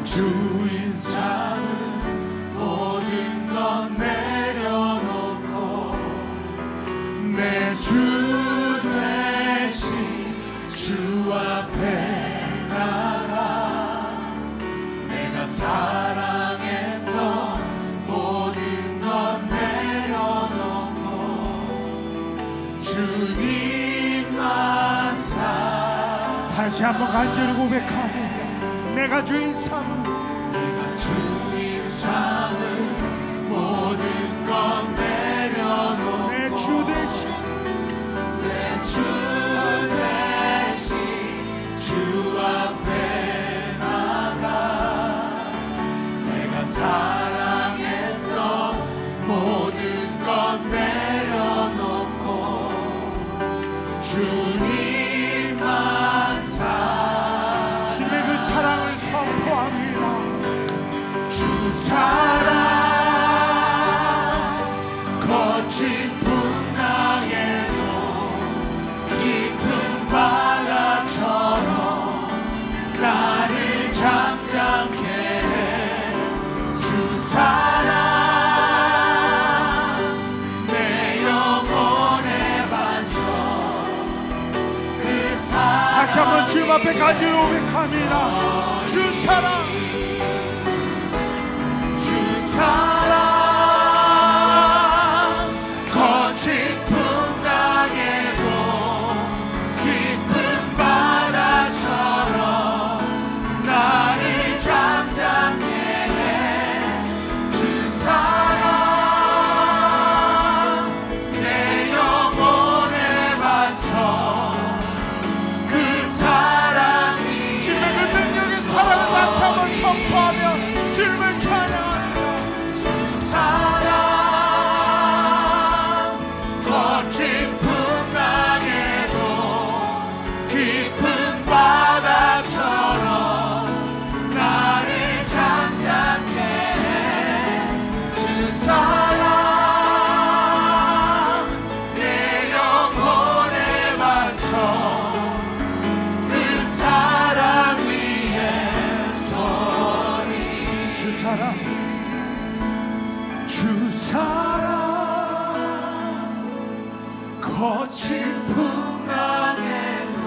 주인 삼은 모든 것 내려놓고 내 주 대신 주 앞에 나가 내가 사랑했던 모든 것 내려놓고 주님만 사. 다시 한번 간절히 고백합니다. 내가 주인 삼은 모든 것 내려놓고 내 주 대신 주 앞에 나가 내가 사랑했던 모든 것 내려놓고 주님만 사. 주님의 그 사랑을 선포합니다. 주 사랑 거친 풍랑에도 깊은 바다처럼 나를 잠잠케 해. 주 사랑 내 영혼의 반석 그 사랑. 다시 한번 주님 앞에 간절히 고백합니다. 주 사랑 사랑 거친 풍랑에도 깊은 바다처럼 나를 잠잠케 해. 주 사랑 내 영혼의 반석 그 사랑이. 주님의 그 능력의 사랑을 다시 한번 선포하며 주님을 찬양합니다. 사랑 거친 풍랑에도 깊은 바다처럼 나를 잠잠케 해. 주 사랑 내 영혼의 반석 그 사랑 위에 서리. 주 사랑 주 사랑 거친 풍랑에도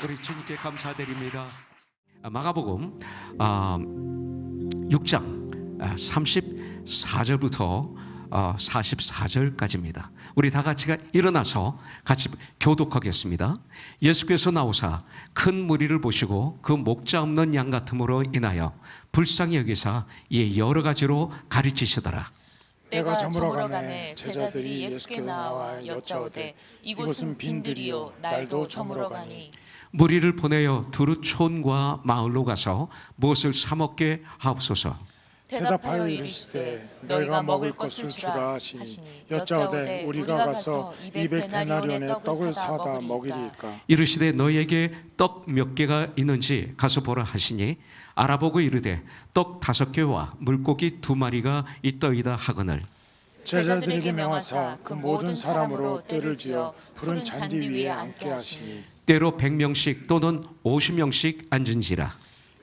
우리 주님께 감사드립니다. 마가복음 6장 34절부터 44절까지입니다. 우리 다 같이 일어나서 같이 교독하겠습니다. 예수께서 나오사 큰 무리를 보시고 그 목자 없는 양 같음으로 인하여 불쌍히 여기사 이에 여러 가지로 가르치시더라. 때가 저물어가네 제자들이 예수께 나와 여짜오되 이곳은 빈들이요 날도 저물어가니 무리를 보내어 두루 촌과 마을로 가서 무엇을 사 먹게 하옵소서. 대답하여 이르시되 너희가 먹을 것을 주라 하시니 여짜오되 우리가 가서 200데나리온의 떡을 사다 먹이리까. 이르시되 너희에게 떡 몇 개가 있는지 가서 보라 하시니 알아보고 이르되 떡 5개와 물고기 2마리가 있더이다 하거늘. 제자들에게 명하사 그 모든 사람으로 떼를 지어 푸른 잔디 위에 앉게 하시니 때로 100명씩 또는 50명씩 앉은지라.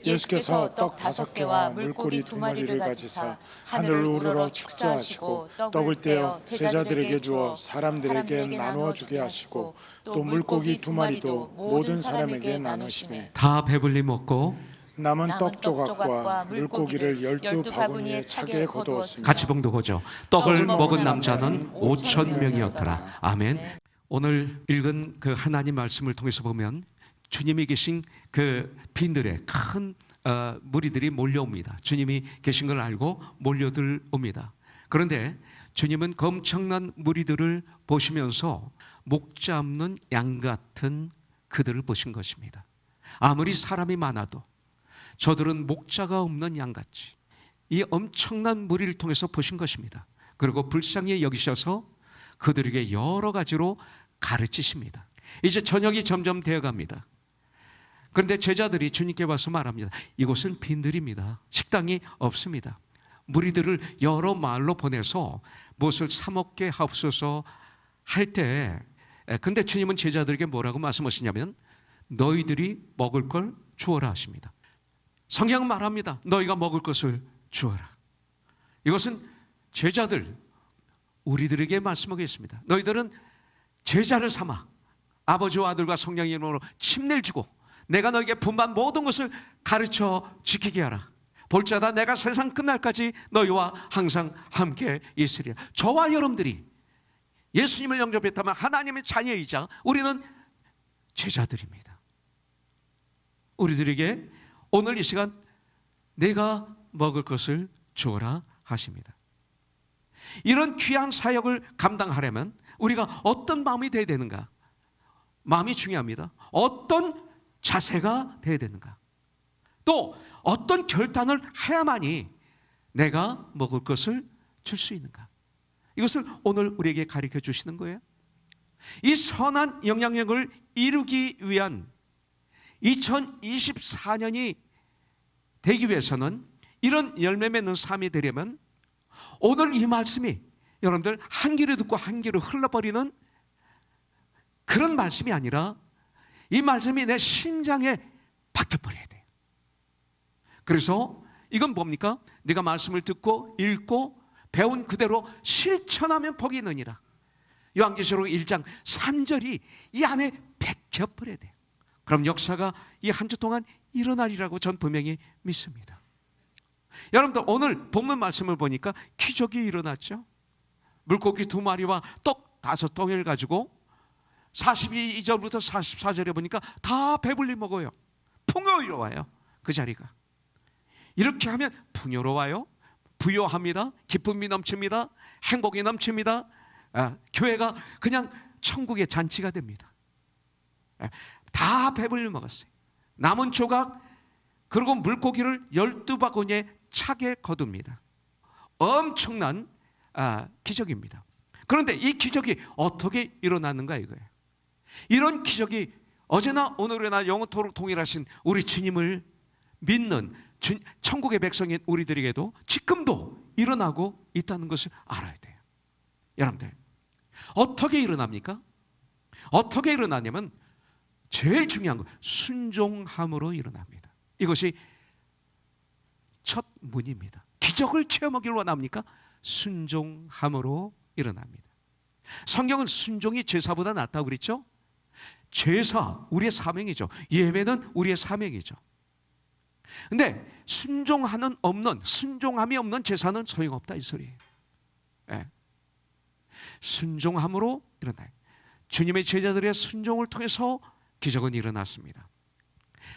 예수께서 떡 5개와 물고기 2마리를 가지사 하늘을 우러러 축사하시고 떡을 떼어 제자들에게 주어 사람들에게 나누어 주게 하시고 또 물고기 2마리도 모든 사람에게 나누시매 다 배불리 먹고 남은 떡 조각과 물고기를 12바구니에 차게 거두었습니다. 같이 봉독하죠. 떡을 먹은 남자는 5,000명이었더라. 아멘. 오늘 읽은 그 하나님 말씀을 통해서 보면 주님이 계신 그 빈들에 큰 무리들이 몰려옵니다. 주님이 계신 걸 알고 몰려들 옵니다. 그런데 주님은 그 엄청난 무리들을 보시면서 목자 없는 양 같은 그들을 보신 것입니다. 아무리 사람이 많아도 저들은 목자가 없는 양같이 이 엄청난 무리를 통해서 보신 것입니다. 그리고 불쌍히 여기셔서 그들에게 여러 가지로 가르치십니다. 이제 저녁이 점점 되어갑니다. 그런데 제자들이 주님께 와서 말합니다. 이곳은 빈들입니다. 식당이 없습니다. 무리들을 여러 마을로 보내서 무엇을 사 먹게 하옵소서 할 때, 근데 주님은 제자들에게 뭐라고 말씀하시냐면 너희들이 먹을 걸 주어라 하십니다. 성경은 말합니다. 너희가 먹을 것을 주어라. 이것은 제자들, 우리들에게 말씀하고 있습니다. 너희들은 제자를 삼아 아버지와 아들과 성령의 이름으로 침례를 주고 내가 너에게 분반 모든 것을 가르쳐 지키게 하라. 볼자다 내가 세상 끝날까지 너희와 항상 함께 있으리라. 저와 여러분들이 예수님을 영접했다면 하나님의 자녀이자 우리는 제자들입니다. 우리들에게 오늘 이 시간 내가 먹을 것을 주어라 하십니다. 이런 귀한 사역을 감당하려면 우리가 어떤 마음이 되어야 되는가? 마음이 중요합니다. 어떤 자세가 되어야 되는가? 또 어떤 결단을 해야만이 내가 먹을 것을 줄 수 있는가? 이것을 오늘 우리에게 가르쳐 주시는 거예요. 이 선한 영향력을 이루기 위한 2024년이 되기 위해서는 이런 열매 맺는 삶이 되려면 오늘 이 말씀이 여러분들 한 귀로 듣고 한 귀로 흘러버리는 그런 말씀이 아니라 이 말씀이 내 심장에 박혀버려야 돼요. 그래서 이건 뭡니까? 네가 말씀을 듣고 읽고 배운 그대로 실천하면 복이 있느니라. 요한계시록 1장 3절이 이 안에 박혀버려야 돼요. 그럼 역사가 이 한 주 동안 일어나리라고 전 분명히 믿습니다. 여러분들 오늘 본문 말씀을 보니까 기적이 일어났죠. 물고기 2마리와 떡 5덩이를 가지고 42절부터 44절에 보니까 다 배불리 먹어요. 풍요로워요. 그 자리가. 이렇게 하면 풍요로워요. 부요합니다. 기쁨이 넘칩니다. 행복이 넘칩니다. 교회가 그냥 천국의 잔치가 됩니다. 다 배불리 먹었어요. 남은 조각 그리고 물고기를 12바구니에 차게 거둡니다. 엄청난 기적입니다. 그런데 이 기적이 어떻게 일어났는가 이거예요. 이런 기적이 어제나 오늘이나 영원토록 동일하신 우리 주님을 믿는 천국의 백성인 우리들에게도 지금도 일어나고 있다는 것을 알아야 돼요. 여러분들 어떻게 일어납니까? 어떻게 일어나냐면 제일 중요한 거 순종함으로 일어납니다. 이것이 첫 문입니다. 기적을 체험하기를 원합니까? 순종함으로 일어납니다. 성경은 순종이 제사보다 낫다고 그랬죠? 제사 우리의 사명이죠. 예배는 우리의 사명이죠. 근데 순종함이 없는 제사는 소용없다 이 소리예요. 예. 순종함으로 일어나요. 주님의 제자들의 순종을 통해서 기적은 일어났습니다.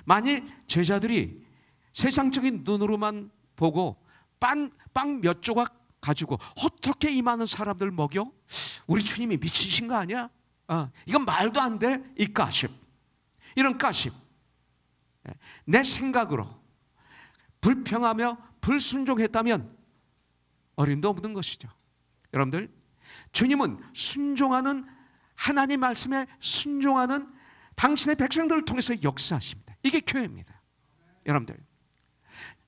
만일 제자들이 세상적인 눈으로만 보고 빵 몇 조각 가지고 어떻게 이 많은 사람들 먹여? 우리 주님이 미치신 거 아니야? 이건 말도 안 돼. 이 가십, 이런 가십, 내 생각으로 불평하며 불순종했다면 어림도 없는 것이죠. 여러분들, 주님은 순종하는, 하나님 말씀에 순종하는 당신의 백성들을 통해서 역사하십니다. 이게 교회입니다. 여러분들,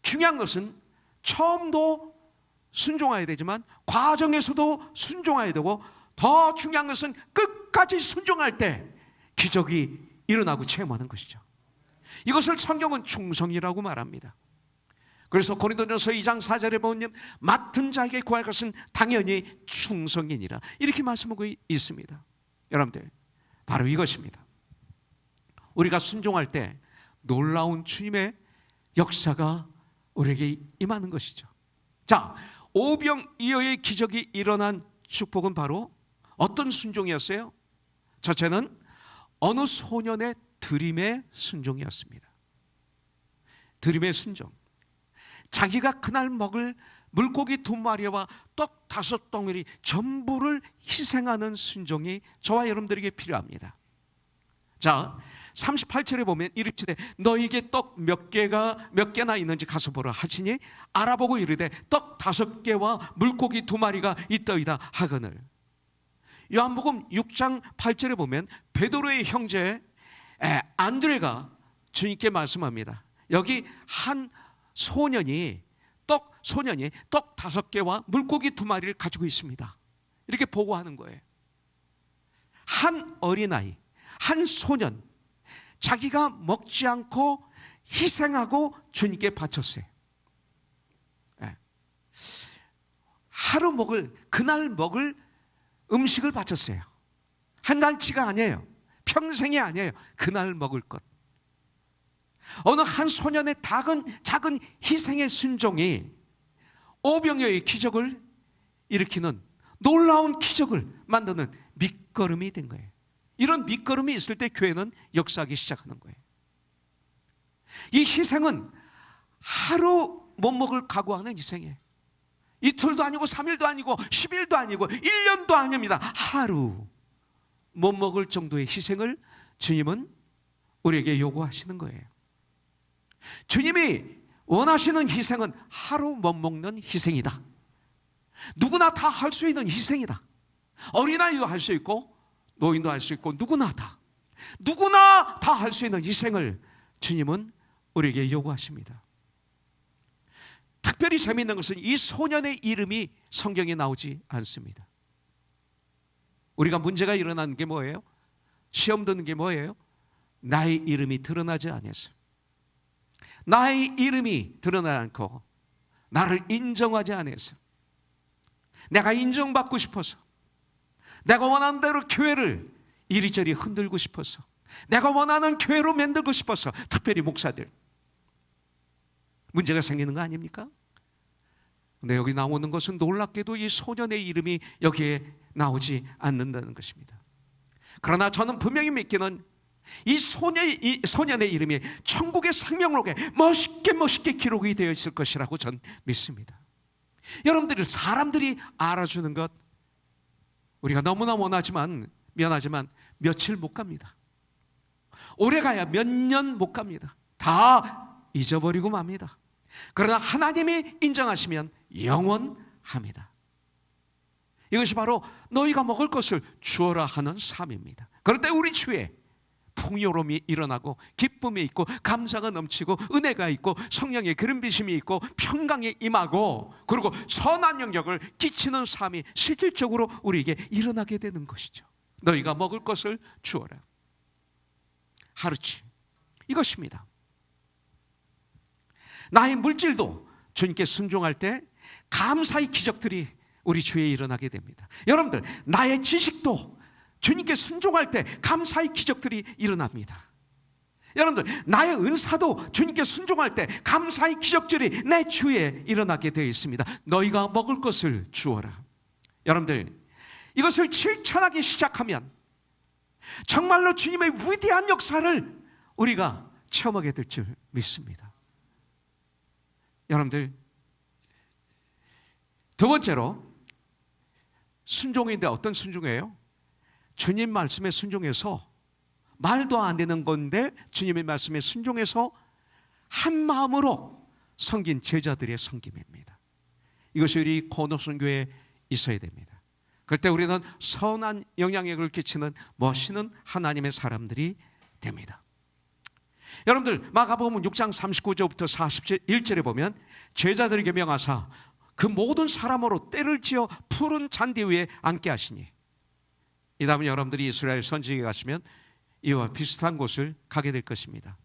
중요한 것은 처음도 순종해야 되지만 과정에서도 순종해야 되고, 더 중요한 것은 끝까지 순종할 때 기적이 일어나고 체험하는 것이죠. 이것을 성경은 충성이라고 말합니다. 그래서 고린도전서 2장 4절에 보면 맡은 자에게 구할 것은 당연히 충성이니라, 이렇게 말씀하고 있습니다. 여러분들, 바로 이것입니다. 우리가 순종할 때 놀라운 주님의 역사가 우리에게 임하는 것이죠. 자, 오병이어의 기적이 일어난 축복은 바로 어떤 순종이었어요? 첫째는 어느 소년의 들임의 순종이었습니다. 들임의 순종. 자기가 그날 먹을 물고기 2마리와 떡 5덩어리 전부를 희생하는 순종이 저와 여러분들에게 필요합니다. 자, 38절에 보면 이르시되 너에게 떡 몇 개나 있는지 가서 보라 하시니 알아보고 이르되 떡 5개와 물고기 2마리가 있더이다 하거늘. 요한복음 6장 8절에 보면 베드로의 형제 안드레가 주님께 말씀합니다. 여기 한 소년이 떡 5개와 물고기 2마리를 가지고 있습니다. 이렇게 보고하는 거예요. 한 어린아이, 한 소년, 자기가 먹지 않고 희생하고 주님께 바쳤어요. 그날 먹을 음식을 바쳤어요. 한 달치가 아니에요. 평생이 아니에요. 그날 먹을 것. 어느 한 소년의 작은 희생의 순종이 오병이어의 기적을 일으키는, 놀라운 기적을 만드는 밑거름이 된 거예요. 이런 밑거름이 있을 때 교회는 역사하기 시작하는 거예요. 이 희생은 하루 못 먹을 각오하는 희생이에요. 이틀도 아니고 3일도 아니고 10일도 아니고 1년도 아닙니다. 하루 못 먹을 정도의 희생을 주님은 우리에게 요구하시는 거예요. 주님이 원하시는 희생은 하루 못 먹는 희생이다. 누구나 다 할 수 있는 희생이다. 어린아이도 할 수 있고 노인도 할 수 있고 누구나 다 할 수 있는 희생을 주님은 우리에게 요구하십니다. 특별히 재미있는 것은 이 소년의 이름이 성경에 나오지 않습니다. 우리가 문제가 일어나는 게 뭐예요? 시험 드는 게 뭐예요? 나의 이름이 드러나지 않았어요. 나의 이름이 드러나지 않고 나를 인정하지 않았어요. 내가 인정받고 싶어서, 내가 원하는 대로 교회를 이리저리 흔들고 싶어서, 내가 원하는 교회로 만들고 싶어서, 특별히 목사들 문제가 생기는 거 아닙니까? 근데 여기 나오는 것은 놀랍게도 이 소년의 이름이 여기에 나오지 않는다는 것입니다. 그러나 저는 분명히 믿기는 이 소년의 이름이 천국의 생명록에 멋있게 기록이 되어 있을 것이라고 전 믿습니다. 여러분들이, 사람들이 알아주는 것 우리가 너무나 미안하지만 며칠 못 갑니다. 오래 가야 몇 년 못 갑니다. 다 잊어버리고 맙니다. 그러나 하나님이 인정하시면 영원합니다. 이것이 바로 너희가 먹을 것을 주어라 하는 삶입니다. 그럴 때 우리 주에 풍요로움이 일어나고 기쁨이 있고 감사가 넘치고 은혜가 있고 성령의 기름 부으심이 있고 평강이 임하고, 그리고 선한 영역을 끼치는 삶이 실질적으로 우리에게 일어나게 되는 것이죠. 너희가 먹을 것을 주어라. 하루치, 이것입니다. 나의 물질도 주님께 순종할 때 감사의 기적들이 우리 주위에 일어나게 됩니다. 여러분들, 나의 지식도 주님께 순종할 때 감사의 기적들이 일어납니다. 여러분들, 나의 은사도 주님께 순종할 때 감사의 기적들이 내 주에 일어나게 되어 있습니다. 너희가 먹을 것을 주어라. 여러분들, 이것을 실천하기 시작하면 정말로 주님의 위대한 역사를 우리가 체험하게 될 줄 믿습니다. 여러분들, 두 번째로 순종인데 어떤 순종이에요? 주님 말씀에 순종해서, 말도 안 되는 건데 주님의 말씀에 순종해서 한 마음으로 섬긴 제자들의 섬김입니다. 이것이 우리 고노선교회에 있어야 됩니다. 그럴 때 우리는 선한 영향력을 끼치는 멋있는 하나님의 사람들이 됩니다. 여러분들, 마가복음 6장 39절부터 41절에 보면 제자들에게 명하사 그 모든 사람으로 떼를 지어 푸른 잔디 위에 앉게 하시니, 이 다음에 여러분들이 이스라엘 선지에 가시면 이와 비슷한 곳을 가게 될 것입니다.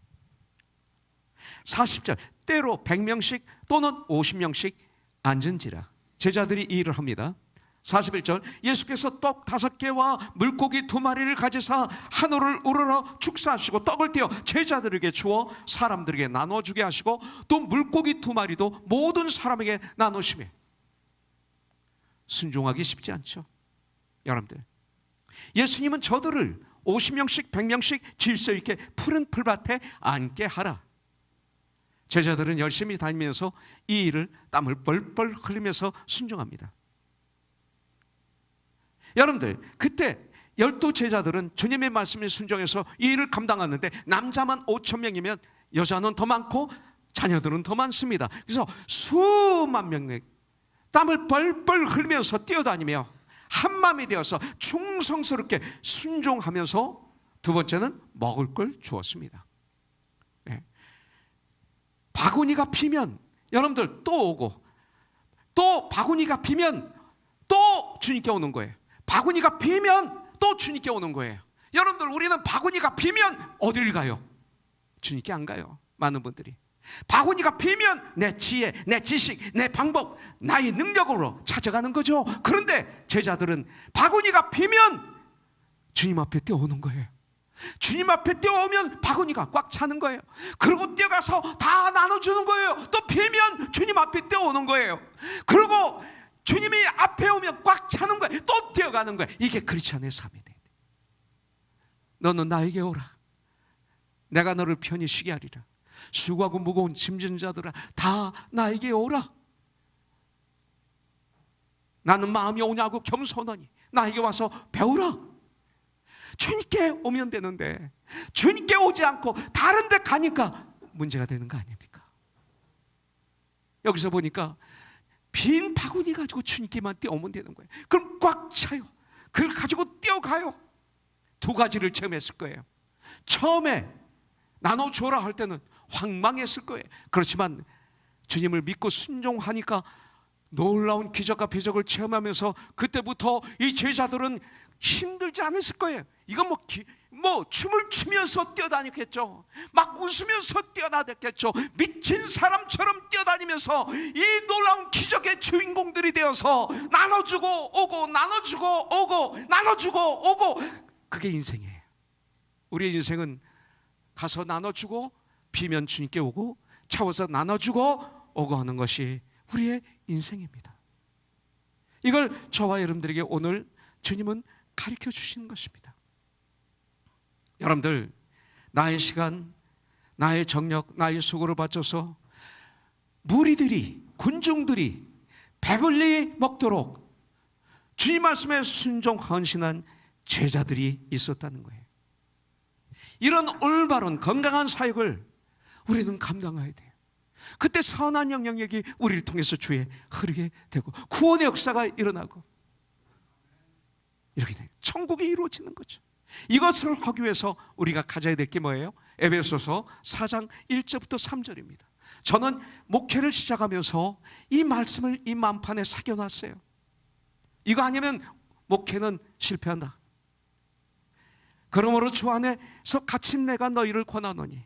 40절, 때로 100명씩 또는 50명씩 앉은지라. 제자들이 이 일을 합니다. 41절, 예수께서 떡 5개와 물고기 2마리를 가지사 하늘을 우러러 축사하시고 떡을 떼어 제자들에게 주어 사람들에게 나눠주게 하시고 또 물고기 2마리도 모든 사람에게 나누시며. 순종하기 쉽지 않죠. 여러분들, 예수님은 저들을 50명씩 100명씩 질서 있게 푸른 풀밭에 앉게 하라. 제자들은 열심히 다니면서 이 일을 땀을 뻘뻘 흘리면서 순종합니다. 여러분들, 그때 12 제자들은 주님의 말씀에 순종해서 이 일을 감당하는데 남자만 5,000명이면 여자는 더 많고 자녀들은 더 많습니다. 그래서 수만 명의 땀을 뻘뻘 흘리면서 뛰어다니며 한마음이 되어서 충성스럽게 순종하면서, 두 번째는 먹을 걸 주었습니다. 네. 바구니가 비면 여러분들 또 오고, 또 바구니가 비면 또 주님께 오는 거예요. 바구니가 비면 또 주님께 오는 거예요. 여러분들, 우리는 바구니가 비면 어딜 가요? 주님께 안 가요. 많은 분들이 바구니가 비면 내 지혜, 내 지식, 내 방법, 나의 능력으로 찾아가는 거죠. 그런데 제자들은 바구니가 비면 주님 앞에 뛰어오는 거예요. 주님 앞에 뛰어오면 바구니가 꽉 차는 거예요. 그리고 뛰어가서 다 나눠주는 거예요. 또 비면 주님 앞에 뛰어오는 거예요. 그리고 주님이 앞에 오면 꽉 차는 거예요. 또 뛰어가는 거예요. 이게 크리스찬의 삶이 돼요. 너는 나에게 오라. 내가 너를 편히 쉬게 하리라. 수고하고 무거운 짐진 자들아, 다 나에게 오라. 나는 마음이 오냐고 겸손하니 나에게 와서 배우라. 주님께 오면 되는데 주님께 오지 않고 다른 데 가니까 문제가 되는 거 아닙니까? 여기서 보니까 빈 바구니 가지고 주님께만 뛰어오면 되는 거예요. 그럼 꽉 차요. 그걸 가지고 뛰어가요. 두 가지를 체험했을 거예요. 처음에 나눠줘라 할 때는 황망했을 거예요. 그렇지만 주님을 믿고 순종하니까 놀라운 기적과 표적을 체험하면서 그때부터 이 제자들은 힘들지 않았을 거예요. 이건 뭐 춤을 추면서 뛰어다녔겠죠. 막 웃으면서 뛰어다녔겠죠. 미친 사람처럼 뛰어다니면서 이 놀라운 기적의 주인공들이 되어서 나눠주고 오고, 나눠주고 오고, 나눠주고 오고. 그게 인생이에요. 우리의 인생은 가서 나눠주고 비면 주님께 오고, 차워서 나눠주고 오고 하는 것이 우리의 인생입니다. 이걸 저와 여러분들에게 오늘 주님은 가르쳐 주시는 것입니다. 여러분들, 나의 시간, 나의 정력, 나의 수고를 바쳐서 무리들이, 군중들이 배불리 먹도록 주님 말씀에 순종 헌신한 제자들이 있었다는 거예요. 이런 올바른 건강한 사역을 우리는 감당해야 돼요. 그때 선한 영향력이 우리를 통해서 주에 흐르게 되고 구원의 역사가 일어나고 이렇게 돼요. 천국이 이루어지는 거죠. 이것을 하기 위해서 우리가 가져야 될 게 뭐예요? 에베소서 4장 1절부터 3절입니다. 저는 목회를 시작하면서 이 말씀을 이 만판에 새겨놨어요. 이거 아니면 목회는 실패한다. 그러므로 주 안에서 갇힌 내가 너희를 권하노니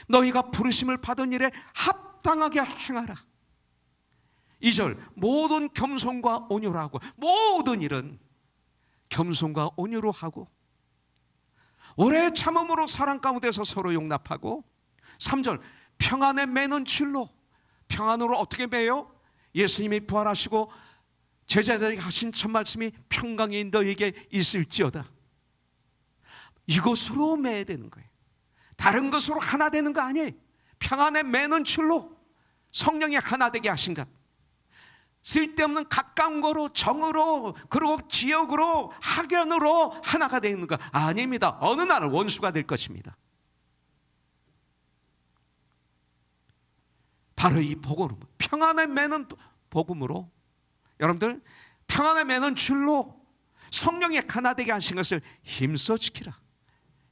너희가 부르심을 받은 일에 합당하게 행하라. 2절, 모든 겸손과 온유하고 모든 일은 겸손과 온유로 하고 오래 참음으로 사랑 가운데서 서로 용납하고 3절 평안에 매는 줄로 평안으로 어떻게 매요? 예수님이 부활하시고 제자들에게 하신 첫 말씀이 평강이 너에게 있을지어다. 이것으로 매야 되는 거예요. 다른 것으로 하나 되는 거 아니에요. 평안에 매는 줄로 성령이 하나 되게 하신 것. 쓸데없는 가까운 거로 정으로 그리고 지역으로 학연으로 하나가 되는 거 아닙니다. 어느 날은 원수가 될 것입니다. 바로 이 복음으로 평안에 매는 복음으로 여러분들 평안에 매는 줄로 성령이 하나 되게 하신 것을 힘써 지키라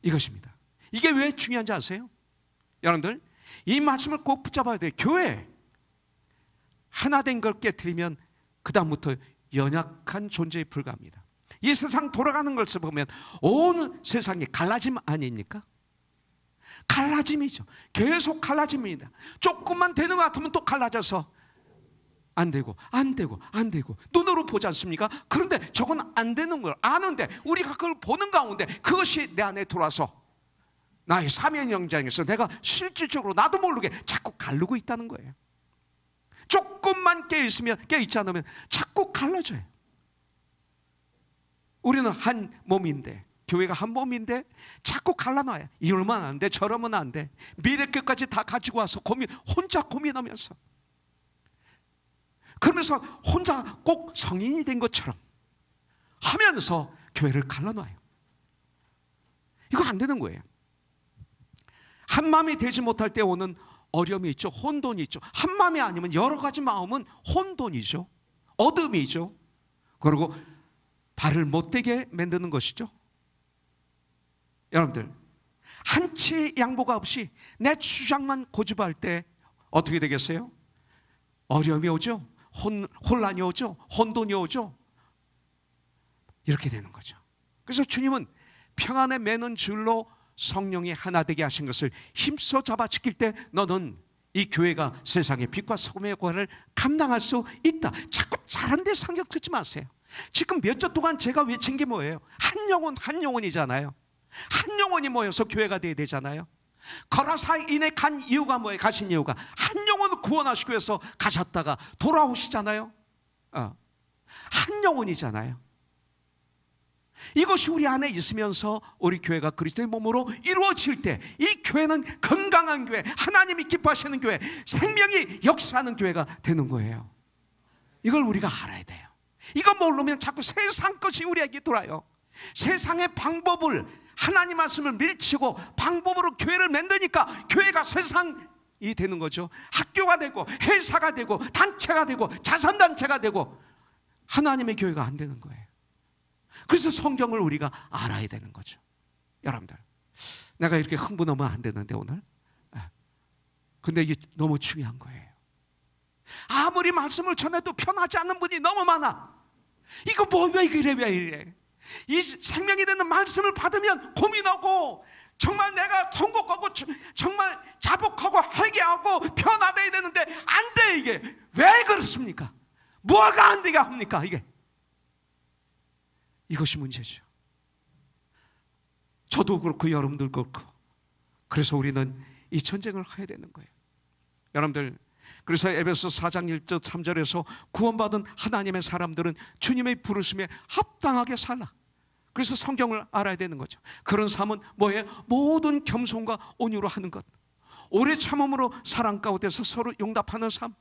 이것입니다. 이게 왜 중요한지 아세요? 여러분들 이 말씀을 꼭 붙잡아야 돼요. 교회 하나 된 걸 깨트리면 그 다음부터 연약한 존재에 불과합니다. 이 세상 돌아가는 것을 보면 온 세상이 갈라짐 아닙니까? 갈라짐이죠. 계속 갈라짐입니다. 조금만 되는 것 같으면 또 갈라져서 안 되고 눈으로 보지 않습니까? 그런데 저건 안 되는 걸 아는데 우리가 그걸 보는 가운데 그것이 내 안에 들어와서 나의 사면 영장에서 내가 실질적으로 나도 모르게 자꾸 가르고 있다는 거예요. 조금만 깨어있지 않으면 자꾸 갈라져요. 우리는 한 몸인데 교회가 한 몸인데 자꾸 갈라놔요. 이러면 안 돼, 저러면 안 돼. 미래 끝까지 다 가지고 와서 혼자 고민하면서 그러면서 혼자 꼭 성인이 된 것처럼 하면서 교회를 갈라놔요. 이거 안 되는 거예요. 한 마음이 되지 못할 때 오는 어려움이 있죠. 혼돈이 있죠. 한 마음이 아니면 여러 가지 마음은 혼돈이죠. 어둠이죠. 그리고 발을 못되게 만드는 것이죠. 여러분들 한치의 양보가 없이 내 주장만 고집할 때 어떻게 되겠어요? 어려움이 오죠. 혼란이 오죠. 혼돈이 오죠. 이렇게 되는 거죠. 그래서 주님은 평안에 매는 줄로 성령이 하나 되게 하신 것을 힘써 잡아 지킬 때 너는 이 교회가 세상의 빛과 소금의 역할을 감당할 수 있다. 자꾸 잘한데 상격 듣지 마세요. 지금 몇 주 동안 제가 외친 게 뭐예요? 한 영혼이잖아요. 한 영혼이 모여서 교회가 돼야 되잖아요. 거라사인에 간 이유가 뭐예요? 가신 이유가 한 영혼을 구원하시기 위해서 가셨다가 돌아오시잖아요. 한 영혼이잖아요. 이것이 우리 안에 있으면서 우리 교회가 그리스도의 몸으로 이루어질 때 이 교회는 건강한 교회, 하나님이 기뻐하시는 교회, 생명이 역사하는 교회가 되는 거예요. 이걸 우리가 알아야 돼요. 이거 모르면 자꾸 세상 것이 우리에게 돌아요. 세상의 방법을 하나님 말씀을 밀치고 방법으로 교회를 만드니까 교회가 세상이 되는 거죠. 학교가 되고 회사가 되고 단체가 되고 자선단체가 되고 하나님의 교회가 안 되는 거예요. 그래서 성경을 우리가 알아야 되는 거죠. 여러분들 내가 이렇게 흥분하면 안 되는데 오늘 근데 이게 너무 중요한 거예요. 아무리 말씀을 전해도 편하지 않는 분이 너무 많아. 이거 왜 이래. 이 생명이 되는 말씀을 받으면 고민하고 정말 내가 통곡하고 정말 자복하고 회개하고 변화돼야 되는데 안 돼. 이게 왜 그렇습니까? 뭐가 안 되게 합니까? 이것이 문제죠. 저도 그렇고 여러분들 그렇고 그래서 우리는 이 전쟁을 해야 되는 거예요. 여러분들 그래서 에베소 4장 1절 3절에서 구원받은 하나님의 사람들은 주님의 부르심에 합당하게 살라. 그래서 성경을 알아야 되는 거죠. 그런 삶은 뭐예요? 모든 겸손과 온유로 하는 것, 오래 참음으로 사랑 가운데서 서로 용납하는 삶,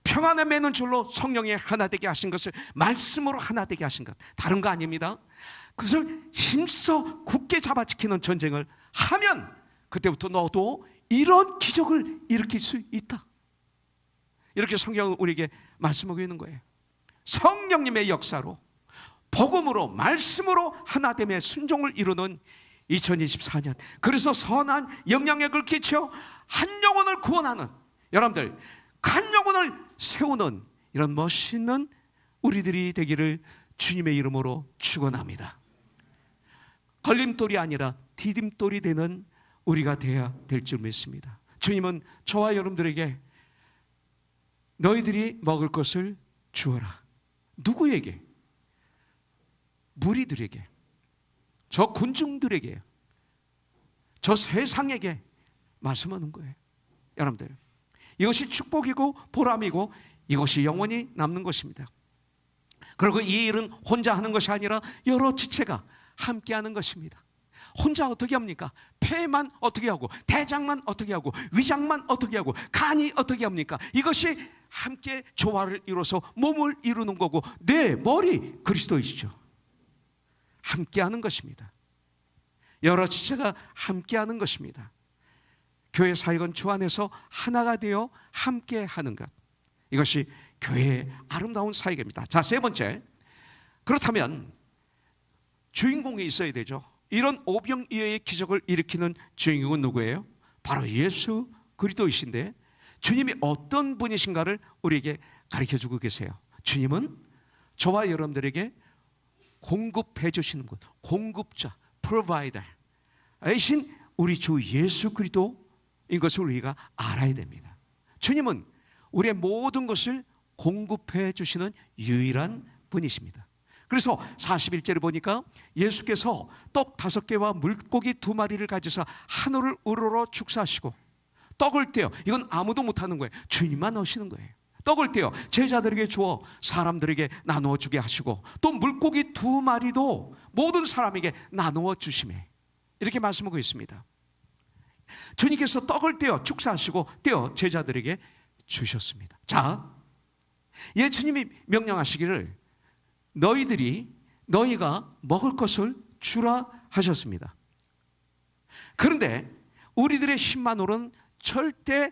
평안에 매는 줄로 성령이 하나 되게 하신 것을 말씀으로 하나 되게 하신 것, 다른 거 아닙니다. 그것을 힘써 굳게 잡아 지키는 전쟁을 하면 그때부터 너도 이런 기적을 일으킬 수 있다. 이렇게 성경은 우리에게 말씀하고 있는 거예요. 성령님의 역사로 복음으로 말씀으로 하나됨의 순종을 이루는 2024년, 그래서 선한 영향력을 끼쳐 한 영혼을 구원하는, 여러분들 한 영혼을 세우는 이런 멋있는 우리들이 되기를 주님의 이름으로 축원합니다. 걸림돌이 아니라 디딤돌이 되는 우리가 되어야 될 줄 믿습니다. 주님은 저와 여러분들에게 너희들이 먹을 것을 주어라. 누구에게? 무리들에게, 저 군중들에게, 저 세상에게 말씀하는 거예요. 여러분들, 이것이 축복이고 보람이고 이것이 영원히 남는 것입니다. 그리고 이 일은 혼자 하는 것이 아니라 여러 지체가 함께 하는 것입니다. 혼자 어떻게 합니까? 폐만 어떻게 하고, 대장만 어떻게 하고, 위장만 어떻게 하고, 간이 어떻게 합니까? 이것이 함께 조화를 이뤄서 몸을 이루는 거고, 뇌, 머리, 그리스도이시죠. 함께 하는 것입니다. 여러 지체가 함께 하는 것입니다. 교회 사역은 주 안에서 하나가 되어 함께 하는 것, 이것이 교회의 아름다운 사역입니다. 자, 세 번째, 그렇다면 주인공이 있어야 되죠. 이런 오병이어의 기적을 일으키는 주인공은 누구예요? 바로 예수 그리스도이신데, 주님이 어떤 분이신가를 우리에게 가르쳐주고 계세요. 주님은 저와 여러분들에게 공급해 주시는 분, 공급자, provider 이신 우리 주 예수 그리스도인 것을 우리가 알아야 됩니다. 주님은 우리의 모든 것을 공급해 주시는 유일한 분이십니다. 그래서 41절에 보니까 예수께서 떡 5개와 물고기 2마리를 가지사 하늘을 우러러 축사하시고 떡을 떼어, 이건 아무도 못하는 거예요. 주님만 하시는 거예요. 떡을 떼어 제자들에게 주어 사람들에게 나누어 주게 하시고, 또 물고기 2마리도 모든 사람에게 나누어 주시매, 이렇게 말씀하고 있습니다. 주님께서 떡을 떼어 축사하시고 떼어 제자들에게 주셨습니다. 자, 예수님이 명령하시기를 너희가 먹을 것을 주라 하셨습니다. 그런데 우리들의 힘만으로는 절대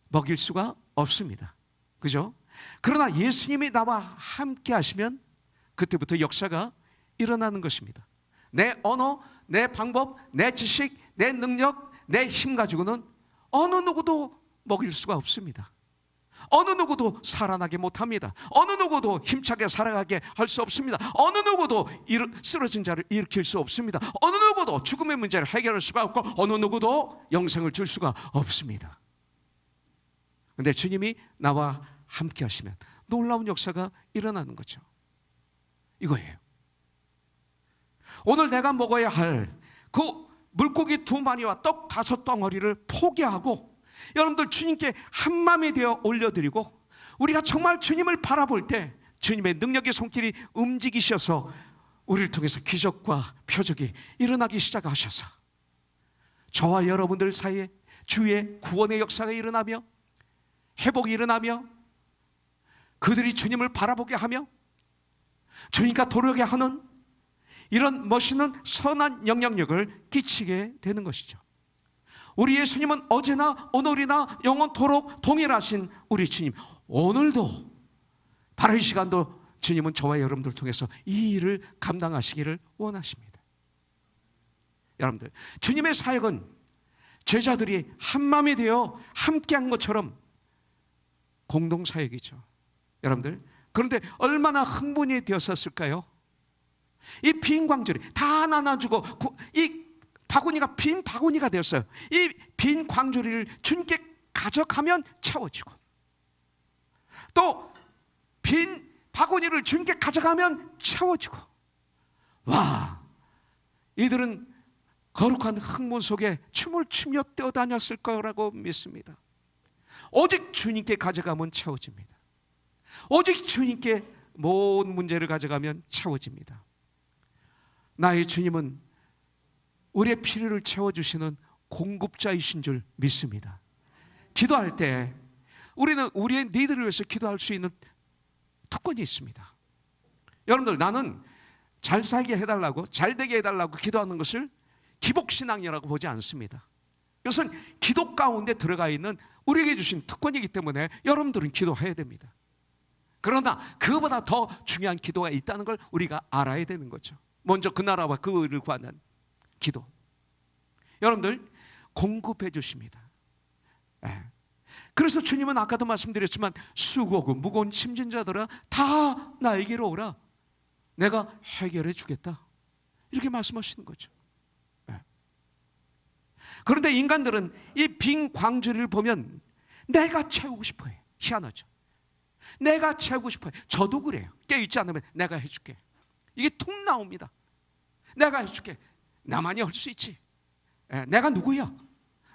먹일 수가 없습니다. 그죠? 그러나 예수님이 나와 함께 하시면 그때부터 역사가 일어나는 것입니다. 내 언어, 내 방법, 내 지식, 내 능력, 내 힘 가지고는 어느 누구도 먹일 수가 없습니다. 어느 누구도 살아나게 못합니다. 어느 누구도 힘차게 살아가게 할 수 없습니다. 어느 누구도 쓰러진 자를 일으킬 수 없습니다. 어느 누구도 죽음의 문제를 해결할 수가 없고, 어느 누구도 영생을 줄 수가 없습니다. 그런데 주님이 나와 함께 하시면 놀라운 역사가 일어나는 거죠. 이거예요. 오늘 내가 먹어야 할 그 물고기 2마리와 떡 5덩어리를 포기하고 여러분들 주님께 한마음이 되어 올려드리고, 우리가 정말 주님을 바라볼 때 주님의 능력의 손길이 움직이셔서 우리를 통해서 기적과 표적이 일어나기 시작하셔서 저와 여러분들 사이에 주의 구원의 역사가 일어나며 회복이 일어나며 그들이 주님을 바라보게 하며 주님과 도려게 하는 이런 멋있는 선한 영향력을 끼치게 되는 것이죠. 우리 예수님은 어제나 오늘이나 영원토록 동일하신 우리 주님, 오늘도 바로 이 시간도 주님은 저와 여러분들 통해서 이 일을 감당하시기를 원하십니다. 여러분들, 주님의 사역은 제자들이 한마음이 되어 함께한 것처럼 공동사역이죠. 여러분들, 그런데 얼마나 흥분이 되었었을까요? 이 빈 광주리 다 나눠주고 이 바구니가 빈 바구니가 되었어요. 이 빈 광주리를 주님께 가져가면 채워지고, 또 빈 바구니를 주님께 가져가면 채워지고, 와, 이들은 거룩한 흥분 속에 춤을 추며 뛰어다녔을 거라고 믿습니다. 오직 주님께 가져가면 채워집니다. 오직 주님께 모든 문제를 가져가면 채워집니다. 나의 주님은 우리의 필요를 채워주시는 공급자이신 줄 믿습니다. 기도할 때 우리는 우리의 니들을 위해서 기도할 수 있는 특권이 있습니다. 여러분들, 나는 잘 살게 해달라고, 잘 되게 해달라고 기도하는 것을 기복신앙이라고 보지 않습니다. 이것은 기도 가운데 들어가 있는 우리에게 주신 특권이기 때문에 여러분들은 기도해야 됩니다. 그러나 그거보다 더 중요한 기도가 있다는 걸 우리가 알아야 되는 거죠. 먼저 그 나라와 그 의를 구하는 기도. 여러분들, 공급해 주십니다. 그래서 주님은 아까도 말씀드렸지만 수고하고 무거운 짐진 자들아 다 나에게로 오라, 내가 해결해 주겠다, 이렇게 말씀하시는 거죠. 그런데 인간들은 이 빈 광주리를 보면 내가 채우고 싶어요. 희한하죠. 내가 채우고 싶어요. 저도 그래요. 깨어있지 않으면 내가 해줄게. 이게 툭 나옵니다. 내가 해줄게. 나만이 할 수 있지. 내가 누구야?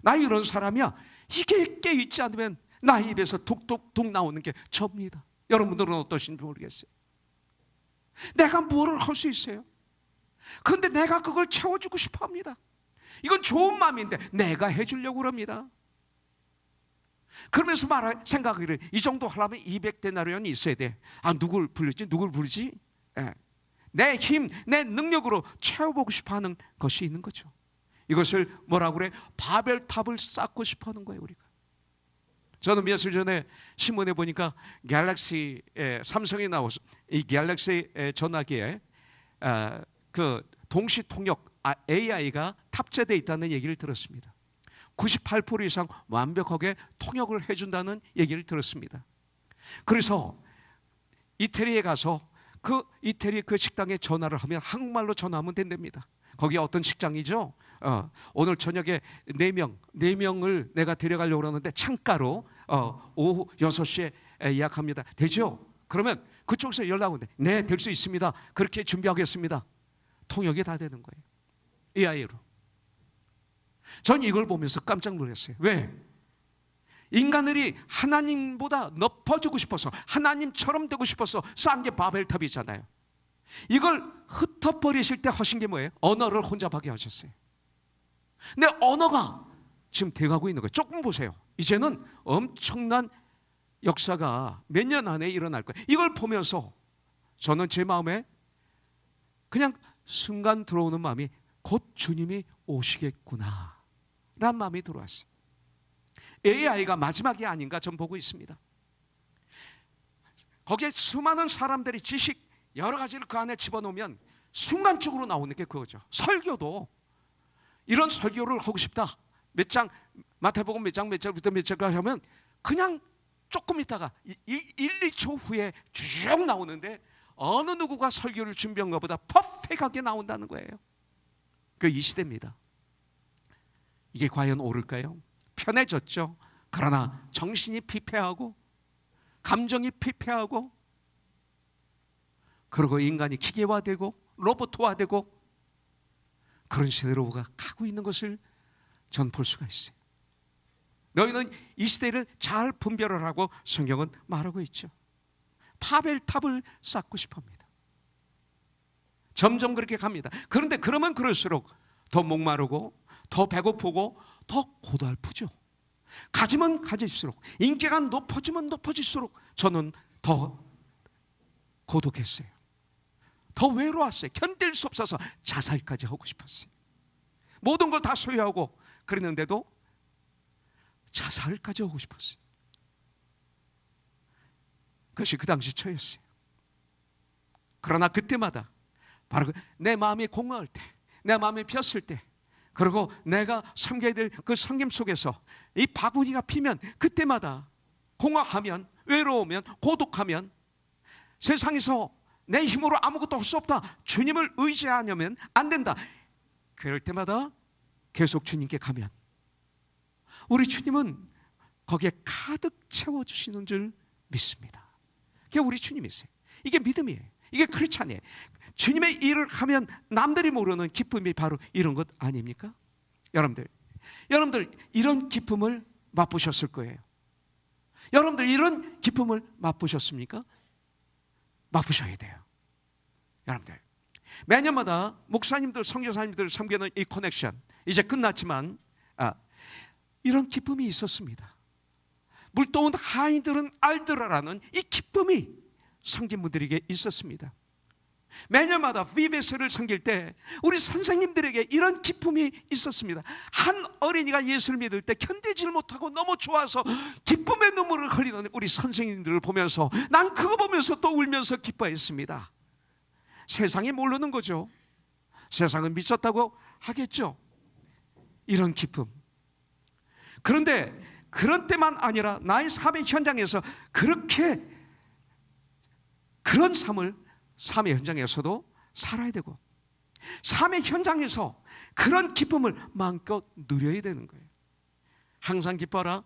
나 이런 사람이야. 이게 깨있지 않으면 나의 입에서 툭툭툭 나오는 게 접니다. 여러분들은 어떠신지 모르겠어요. 내가 뭐를 할 수 있어요? 그런데 내가 그걸 채워주고 싶어 합니다. 이건 좋은 마음인데 내가 해주려고 그럽니다. 그러면서 생각하기를 이 정도 하려면 200데나리온이 있어야 돼. 아, 누굴 부르지? 내 힘, 내 능력으로 채워보고 싶어 하는 것이 있는 거죠. 이것을 뭐라고 그래? 바벨탑을 쌓고 싶어 하는 거예요, 우리가. 저는 며칠 전에 신문에 보니까 갤럭시, 삼성이 나와서 이 갤럭시 전화기에 그 동시 통역 AI가 탑재되어 있다는 얘기를 들었습니다. 98% 이상 완벽하게 통역을 해준다는 얘기를 들었습니다. 그래서 이태리에 가서 그 이태리 그 식당에 전화를 하면 한국말로 전화하면 된답니다. 거기 어떤 식당이죠? 오늘 저녁에 4명을 내가 데려가려고 그러는데 창가로 오후 6시에 예약합니다. 되죠? 그러면 그쪽에서 연락 오는데 네, 될 수 있습니다. 그렇게 준비하겠습니다. 통역이 다 되는 거예요. AI로. 전 이걸 보면서 깜짝 놀랐어요. 왜? 인간들이 하나님보다 높아지고 싶어서, 하나님처럼 되고 싶어서 쌓은 게 바벨탑이잖아요. 이걸 흩어버리실 때 하신 게 뭐예요? 언어를 혼잡하게 하셨어요. 근데 언어가 지금 돼가고 있는 거예요. 조금 보세요. 이제는 엄청난 역사가 몇 년 안에 일어날 거예요. 이걸 보면서 저는 제 마음에 그냥 순간 들어오는 마음이 곧 주님이 오시겠구나 라는 마음이 들어왔어요. AI가 마지막이 아닌가 전 보고 있습니다. 거기에 수많은 사람들이 지식 여러 가지를 그 안에 집어넣으면 순간적으로 나오는 게 그거죠. 설교도 이런 설교를 하고 싶다. 몇 장, 마태복음 몇 장 몇 절부터 몇 절까지 하면 그냥 조금 있다가 1, 2초 후에 쭉 나오는데 어느 누구가 설교를 준비한 것보다 퍼펙트하게 나온다는 거예요. 그 이 시대입니다. 이게 과연 옳을까요? 편해졌죠. 그러나 정신이 피폐하고 감정이 피폐하고 그리고 인간이 기계화되고 로봇화되고 그런 시대로 가고 있는 것을 전 볼 수가 있어요. 너희는 이 시대를 잘 분별을 하고 성경은 말하고 있죠. 바벨탑을 쌓고 싶어합니다. 점점 그렇게 갑니다. 그런데 그러면 그럴수록 더 목마르고 더 배고프고 더 고달프죠. 가지면 가질수록, 인기가 높아지면 높아질수록 저는 더 고독했어요. 더 외로웠어요. 견딜 수 없어서 자살까지 하고 싶었어요. 모든 걸 다 소유하고 그랬는데도 자살까지 하고 싶었어요. 그것이 그 당시 처였어요. 그러나 그때마다 바로 내 마음이 공허할 때, 내 마음이 비었을 때, 그리고 내가 섬겨야 될 그 섬김 속에서 이 바구니가 피면 그때마다 공허하면, 외로우면, 고독하면, 세상에서 내 힘으로 아무것도 할 수 없다, 주님을 의지하려면 안 된다, 그럴 때마다 계속 주님께 가면 우리 주님은 거기에 가득 채워주시는 줄 믿습니다. 그게 우리 주님이세요. 이게 믿음이에요. 이게 크리스찬이에요. 주님의 일을 하면 남들이 모르는 기쁨이 바로 이런 것 아닙니까? 여러분들 이런 기쁨을 맛보셨을 거예요. 여러분들 이런 기쁨을 맛보셨습니까? 맛보셔야 돼요. 여러분들 매년마다 목사님들, 선교사님들 섬기는 이 커넥션 이제 끝났지만 이런 기쁨이 있었습니다. 물도온 하인들은 알더라라는 이 기쁨이 섬김분들에게 있었습니다. 매년마다 VBS를 섬길 때 우리 선생님들에게 이런 기쁨이 있었습니다. 한 어린이가 예수를 믿을 때 견디지를 못하고 너무 좋아서 기쁨의 눈물을 흘리는 우리 선생님들을 보면서 난 그거 보면서 또 울면서 기뻐했습니다. 세상이 모르는 거죠. 세상은 미쳤다고 하겠죠. 이런 기쁨. 그런데 그런 때만 아니라 나의 삶의 현장에서 그렇게 그런 삶의 현장에서도 살아야 되고, 삶의 현장에서 그런 기쁨을 마음껏 누려야 되는 거예요. 항상 기뻐라,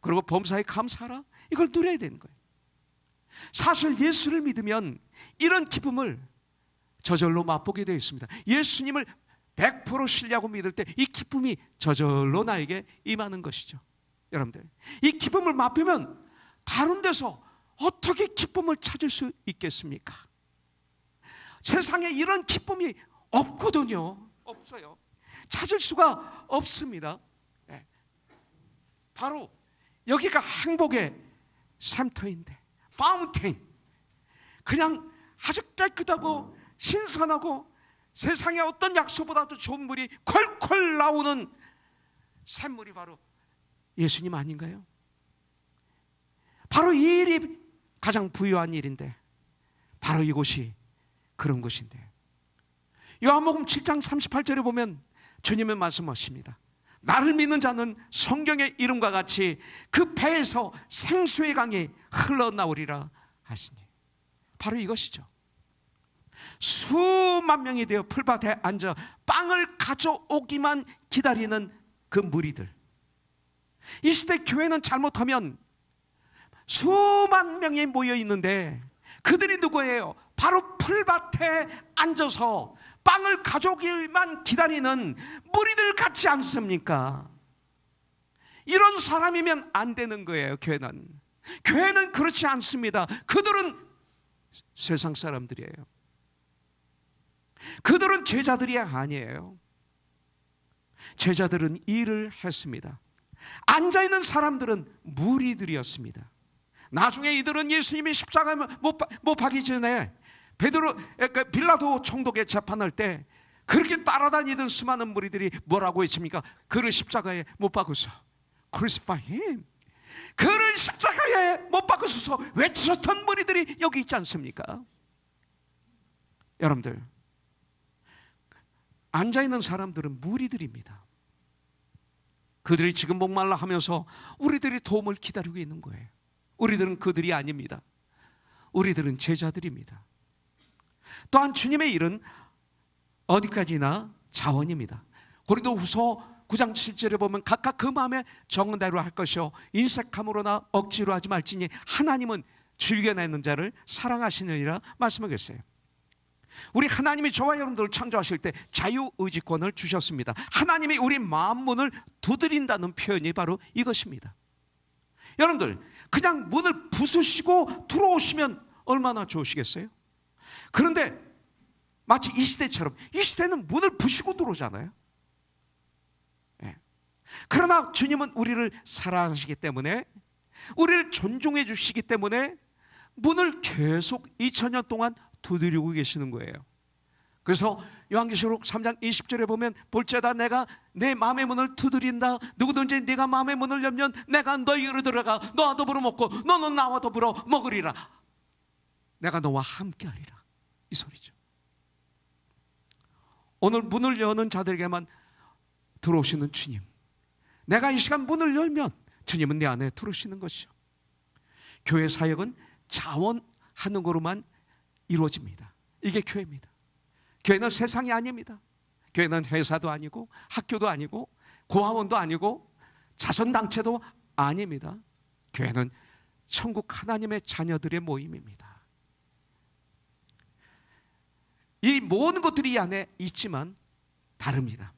그리고 범사에 감사하라, 이걸 누려야 되는 거예요. 사실 예수를 믿으면 이런 기쁨을 저절로 맛보게 되어 있습니다. 예수님을 100% 신뢰하고 믿을 때 이 기쁨이 저절로 나에게 임하는 것이죠. 여러분들, 이 기쁨을 맛보면 다른 데서 어떻게 기쁨을 찾을 수 있겠습니까? 세상에 이런 기쁨이 없거든요. 없어요. 찾을 수가 없습니다. 네. 바로 여기가 행복의 샘터인데, 파운테인, 그냥 아주 깨끗하고 신선하고 세상의 어떤 약수보다도 좋은 물이 콸콸 나오는 샘물이 바로 예수님 아닌가요? 바로 이 일이 가장 부유한 일인데, 바로 이곳이 그런 곳인데, 요한복음 7장 38절에 보면 주님의 말씀하십니다. 나를 믿는 자는 성경의 이름과 같이 그 배에서 생수의 강이 흘러나오리라 하시니, 바로 이것이죠. 수만 명이 되어 풀밭에 앉아 빵을 가져오기만 기다리는 그 무리들. 이 시대 교회는 잘못하면 수만 명이 모여 있는데 그들이 누구예요? 바로 풀밭에 앉아서 빵을 가져오기만 기다리는 무리들 같지 않습니까? 이런 사람이면 안 되는 거예요. 교회는 그렇지 않습니다. 그들은 세상 사람들이에요. 그들은 제자들이 아니에요. 제자들은 일을 했습니다. 앉아있는 사람들은 무리들이었습니다. 나중에 이들은 예수님이 십자가에 못 박기 전에 빌라도 총독의 재판할 때 그렇게 따라다니던 수많은 무리들이 뭐라고 했습니까? 그를 십자가에 못 박으소. Crucify him. 그를 십자가에 못 박으소서 외치셨던 무리들이 여기 있지 않습니까? 여러분들, 앉아있는 사람들은 무리들입니다. 그들이 지금 목말라 하면서 우리들이 도움을 기다리고 있는 거예요. 우리들은 그들이 아닙니다. 우리들은 제자들입니다. 또한 주님의 일은 어디까지나 자원입니다. 고린도후서 9장 7절에 보면 각각 그 마음에 정대로 할 것이요 인색함으로나 억지로 하지 말지니 하나님은 즐겨내는 자를 사랑하시느니라 말씀하고 있어요. 우리 하나님이 저와 여러분들을 창조하실 때 자유의지권을 주셨습니다. 하나님이 우리 마음문을 두드린다는 표현이 바로 이것입니다. 여러분들, 그냥 문을 부수시고 들어오시면 얼마나 좋으시겠어요? 그런데 마치 이 시대처럼, 이 시대는 문을 부수고 들어오잖아요. 네. 그러나 주님은 우리를 사랑하시기 때문에, 우리를 존중해 주시기 때문에 문을 계속 2000년 동안 두드리고 계시는 거예요. 그래서 요한계시록 3장 20절에 보면 볼지어다 내가 내 마음의 문을 두드린다. 누구든지 네가 마음의 문을 열면 내가 너희로 들어가 너와 더불어 먹고 너는 나와 더불어 먹으리라. 내가 너와 함께하리라. 이 소리죠. 오늘 문을 여는 자들에게만 들어오시는 주님. 내가 이 시간 문을 열면 주님은 내 안에 들어오시는 것이죠. 교회 사역은 자원하는 거로만 이루어집니다. 이게 교회입니다. 교회는 세상이 아닙니다. 교회는 회사도 아니고 학교도 아니고 고아원도 아니고 자선단체도 아닙니다. 교회는 천국 하나님의 자녀들의 모임입니다. 이 모든 것들이 이 안에 있지만 다릅니다.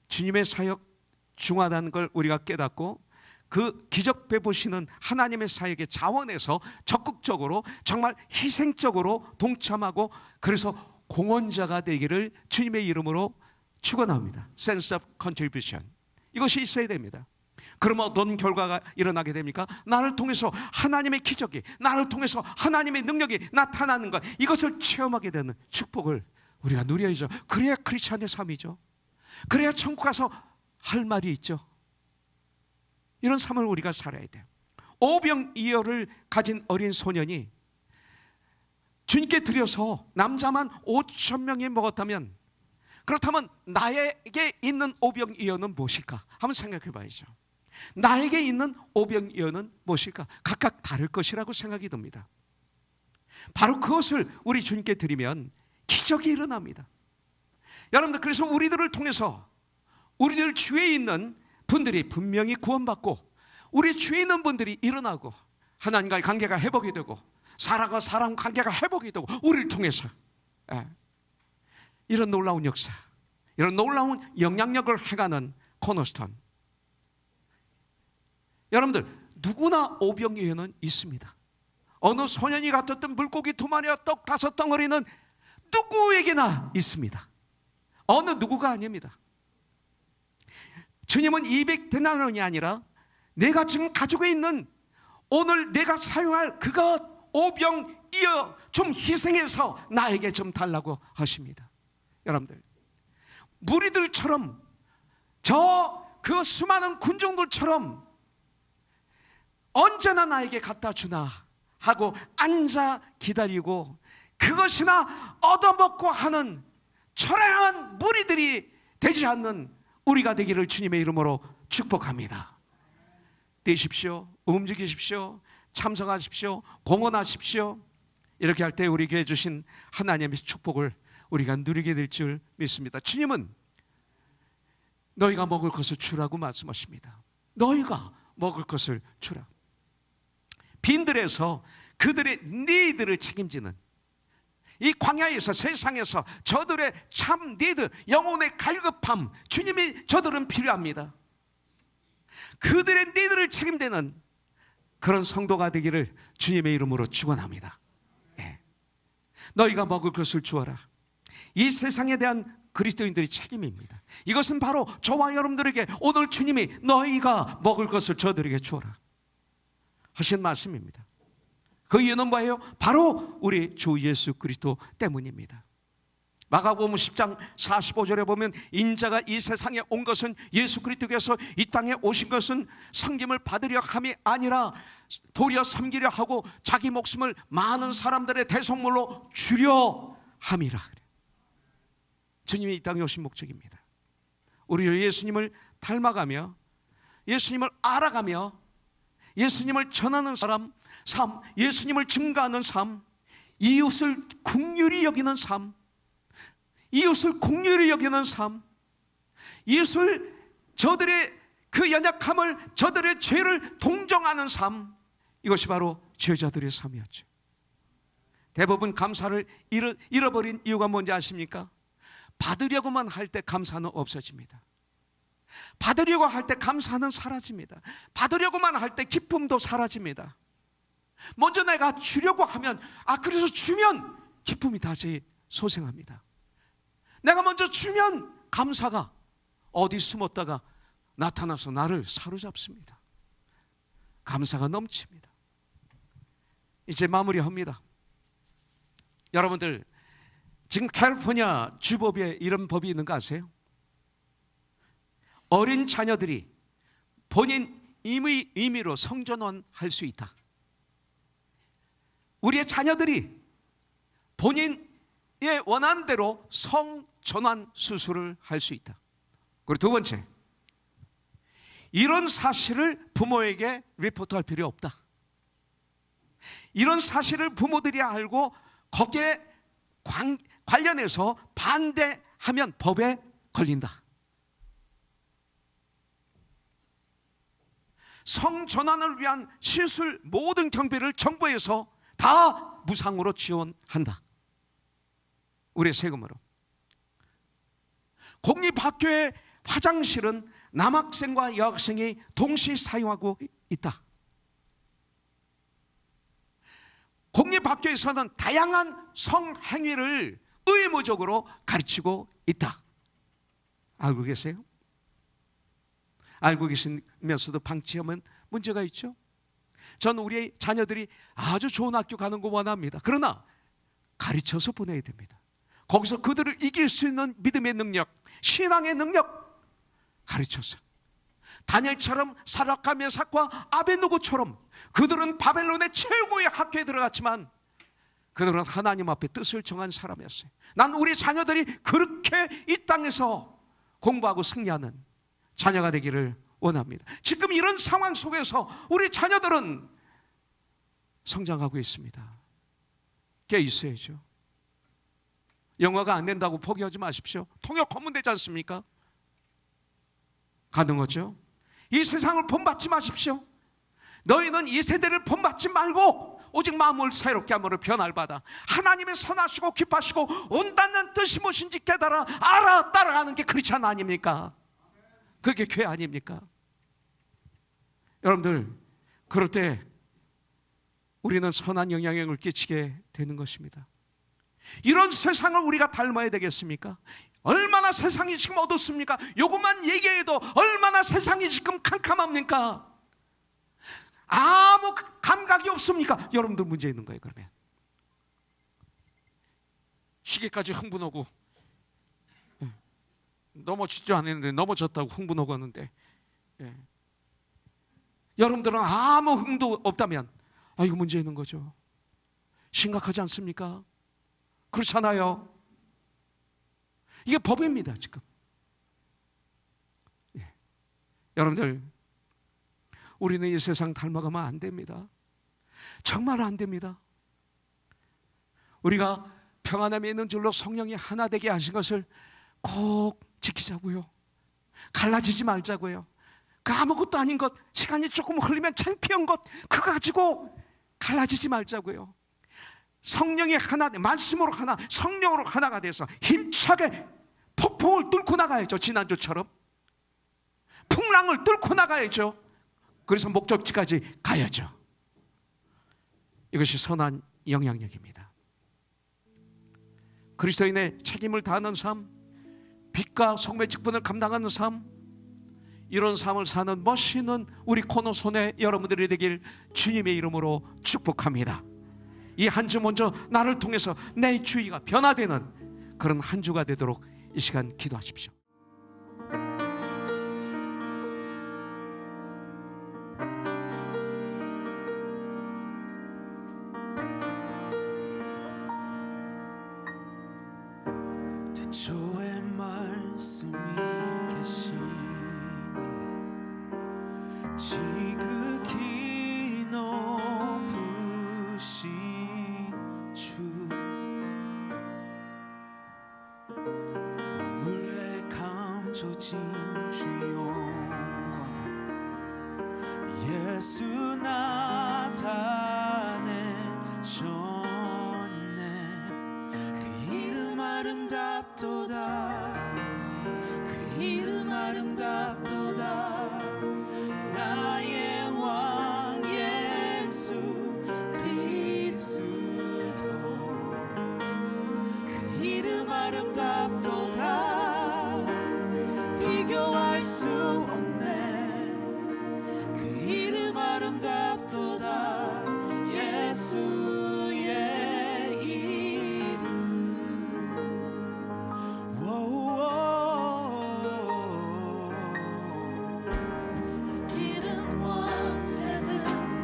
주님의 사역 중하다는 걸 우리가 깨닫고 그 기적 베푸시는 하나님의 사역의 자원에서 적극적으로 정말 희생적으로 동참하고 그래서 공헌자가 되기를 주님의 이름으로 축원합니다. Sense of contribution. 이것이 있어야 됩니다. 그러면 어떤 결과가 일어나게 됩니까? 나를 통해서 하나님의 기적이, 나를 통해서 하나님의 능력이 나타나는 것, 이것을 체험하게 되는 축복을 우리가 누려야죠. 그래야 크리스찬의 삶이죠. 그래야 천국 가서 할 말이 있죠. 이런 삶을 우리가 살아야 돼요. 오병이어를 가진 어린 소년이 주님께 드려서 남자만 5,000명이 먹었다면, 그렇다면 나에게 있는 오병이어는 무엇일까? 한번 생각해 봐야죠. 나에게 있는 오병이어는 무엇일까? 각각 다를 것이라고 생각이 듭니다. 바로 그것을 우리 주님께 드리면 기적이 일어납니다. 여러분들, 그래서 우리들을 통해서 우리들 주위에 있는 분들이 분명히 구원받고 우리 주위에 있는 분들이 일어나고 하나님과의 관계가 회복이 되고 사람과 사람 관계가 회복이 되고 우리를 통해서 이런 놀라운 역사, 이런 놀라운 영향력을 행하는 코너스톤. 여러분들, 누구나 오병이어는 있습니다. 어느 소년이 갖었던 물고기 2마리와 떡 5덩어리는 누구에게나 있습니다. 어느 누구가 아닙니다. 주님은 200데나리온이 아니라 내가 지금 가지고 있는, 오늘 내가 사용할 그것 5병이어 좀 희생해서 나에게 좀 달라고 하십니다. 여러분들, 무리들처럼 그 수많은 군중들처럼 언제나 나에게 갖다 주나 하고 앉아 기다리고 그것이나 얻어먹고 하는 초라한 무리들이 되지 않는 우리가 되기를 주님의 이름으로 축복합니다. 되십시오. 움직이십시오. 참석하십시오. 공헌하십시오. 이렇게 할 때 우리에게 주신 하나님의 축복을 우리가 누리게 될 줄 믿습니다. 주님은 너희가 먹을 것을 주라고 말씀하십니다. 너희가 먹을 것을 주라. 빈들에서 그들의 니드를 책임지는, 이 광야에서, 세상에서 저들의 참 니드, 영혼의 갈급함, 주님이 저들은 필요합니다. 그들의 니드를 책임되는 그런 성도가 되기를 주님의 이름으로 축원합니다. 너희가 먹을 것을 주어라. 이 세상에 대한 그리스도인들의 책임입니다. 이것은 바로 저와 여러분들에게 오늘 주님이 너희가 먹을 것을 저들에게 주어라 하신 말씀입니다. 그 이유는 뭐예요? 바로 우리 주 예수 그리스도 때문입니다. 마가복음 10장 45절에 보면 인자가 이 세상에 온 것은, 예수 그리스도께서 이 땅에 오신 것은 섬김을 받으려 함이 아니라 도리어 섬기려 하고 자기 목숨을 많은 사람들의 대속물로 주려 함이라. 주님이 이 땅에 오신 목적입니다. 우리 예수님을 닮아가며 예수님을 알아가며 예수님을 전하는 삶, 예수님을 증거하는 삶, 이웃을 긍휼히 여기는 삶, 이웃을 긍휼히 여기는 삶, 이웃을, 저들의 그 연약함을, 저들의 죄를 동정하는 삶, 이것이 바로 제자들의 삶이었죠. 대부분 감사를 잃어버린 이유가 뭔지 아십니까? 받으려고만 할 때 감사는 없어집니다. 받으려고 할 때 감사는 사라집니다. 받으려고만 할 때 기쁨도 사라집니다. 먼저 내가 주려고 하면, 그래서 주면 기쁨이 다시 소생합니다. 내가 먼저 주면 감사가 어디 숨었다가 나타나서 나를 사로잡습니다. 감사가 넘칩니다. 이제 마무리합니다. 여러분들, 지금 캘리포니아 주법에 이런 법이 있는 거 아세요? 어린 자녀들이 본인 임의로 성전환할 수 있다. 우리의 자녀들이 본인의 원하는 대로 성전환 수술을 할 수 있다. 그리고 두 번째, 이런 사실을 부모에게 리포트할 필요 없다. 이런 사실을 부모들이 알고 거기에 관련해서 반대하면 법에 걸린다. 성전환을 위한 시술 모든 경비를 정부에서 다 무상으로 지원한다. 우리의 세금으로. 공립학교의 화장실은 남학생과 여학생이 동시에 사용하고 있다. 공립학교에서는 다양한 성행위를 의무적으로 가르치고 있다. 알고 계세요? 알고 계시면서도 방치하면 문제가 있죠. 저는 우리 자녀들이 아주 좋은 학교 가는 거 원합니다. 그러나 가르쳐서 보내야 됩니다. 거기서 그들을 이길 수 있는 믿음의 능력, 신앙의 능력 가르쳐서, 다니엘처럼 사드락과 메삭과 아벳느고처럼 그들은 바벨론의 최고의 학교에 들어갔지만 그들은 하나님 앞에 뜻을 정한 사람이었어요. 난 우리 자녀들이 그렇게 이 땅에서 공부하고 승리하는 자녀가 되기를 원합니다. 지금 이런 상황 속에서 우리 자녀들은 성장하고 있습니다. 깨 있어야죠. 영어가 안 된다고 포기하지 마십시오. 통역하면 되지 않습니까? 가능하죠. 이 세상을 본받지 마십시오. 너희는 이 세대를 본받지 말고 오직 마음을 새롭게 함으로 변화를 받아 하나님의 선하시고 기뻐하시고 온다는 뜻이 무엇인지 깨달아 알아 따라가는 게 크리스찬 아닙니까? 그게 교회 아닙니까? 여러분들, 그럴 때 우리는 선한 영향력을 끼치게 되는 것입니다. 이런 세상을 우리가 닮아야 되겠습니까? 얼마나 세상이 지금 어둡습니까? 요것만 얘기해도 얼마나 세상이 지금 캄캄합니까? 아무 감각이 없습니까? 여러분들 문제 있는 거예요. 그러면 시계까지 흥분하고 넘어지지도 않았는데 넘어졌다고 흥분하고 하는데, 여러분들은 아무 흥도 없다면 이거 문제 있는 거죠. 심각하지 않습니까? 그렇잖아요. 이게 법입니다. 지금 여러분들, 우리는 이 세상 닮아가면 안 됩니다. 정말 안 됩니다. 우리가 평안함에 있는 줄로 성령이 하나 되게 하신 것을 꼭 지키자고요. 갈라지지 말자고요. 그 아무것도 아닌 것, 시간이 조금 흘리면 창피한 것, 그거 가지고 갈라지지 말자고요. 성령이 하나, 말씀으로 하나, 성령으로 하나가 돼서 힘차게 폭풍을 뚫고 나가야죠. 지난주처럼 풍랑을 뚫고 나가야죠. 그래서 목적지까지 가야죠. 이것이 선한 영향력입니다. 그리스도인의 책임을 다하는 삶, 빚과 속매 직분을 감당하는 삶, 이런 삶을 사는 멋있는 우리 코너손의 여러분들이 되길 주님의 이름으로 축복합니다. 이 한 주 먼저 나를 통해서 내 주의가 변화되는 그런 한 주가 되도록 이 시간 기도하십시오. 태초에 말씀이 계시니 지극히 높으신 주, 만물에 감춰진 주 영광 예수 나타내셨네. 그 이름 아름답도다, 그 이름 아름답도다. 나의 왕 예수 그리스도, 그 이름 아름답도다. 비교할 수 없네. 그 이름 아름답도다. 예수의 이름. Didn't want heaven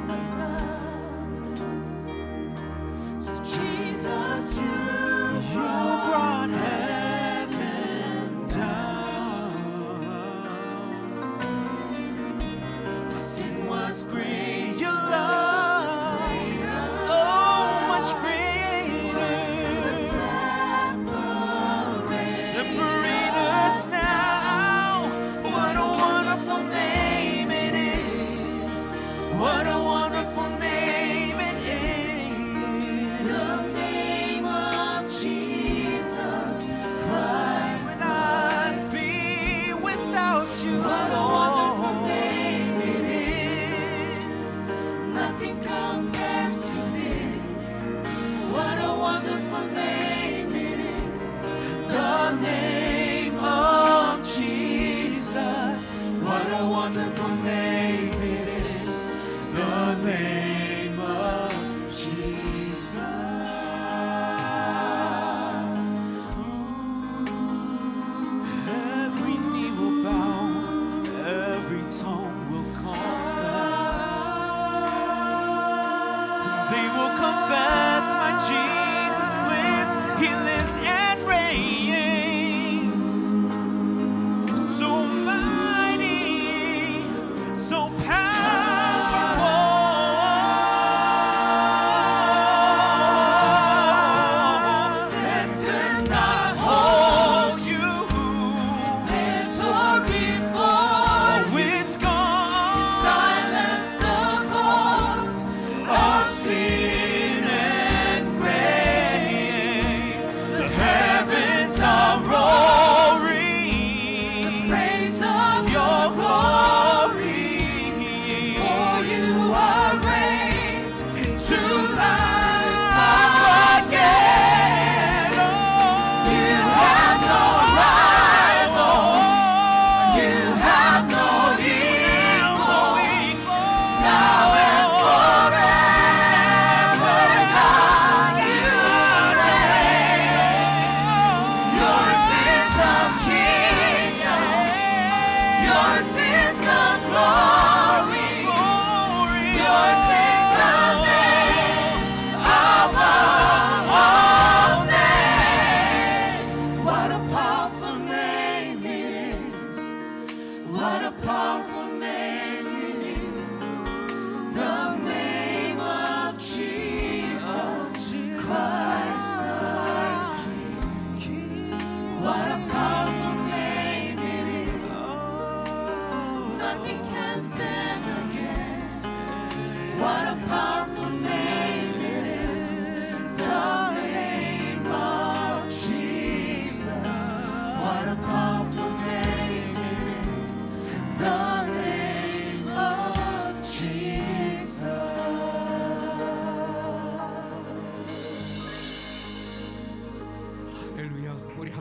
above us, so Jesus, you brought heaven down. My sin was great, your love so much greater. Separate us now. What a wonderful name it is. What a wonderful name it is. The name of Jesus Christ. When I'd be without you. What a wonderful name it is. Nothing compares to this. What a wonderful name it is. The name of Jesus. What a wonderful name it is. The name of Jesus. Every knee will bow, every tongue will confess. They will confess my Jesus lives. He lives and reigns. So mighty, so powerful. Death could not hold you. Victory before. Oh, it's gone. Silence the boast of sin.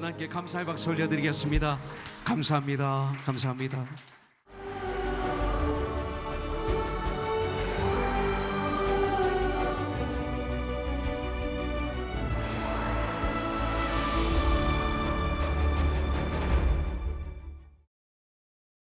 하나님께 감사의 박수 올려드리겠습니다. 감사합니다. 감사합니다.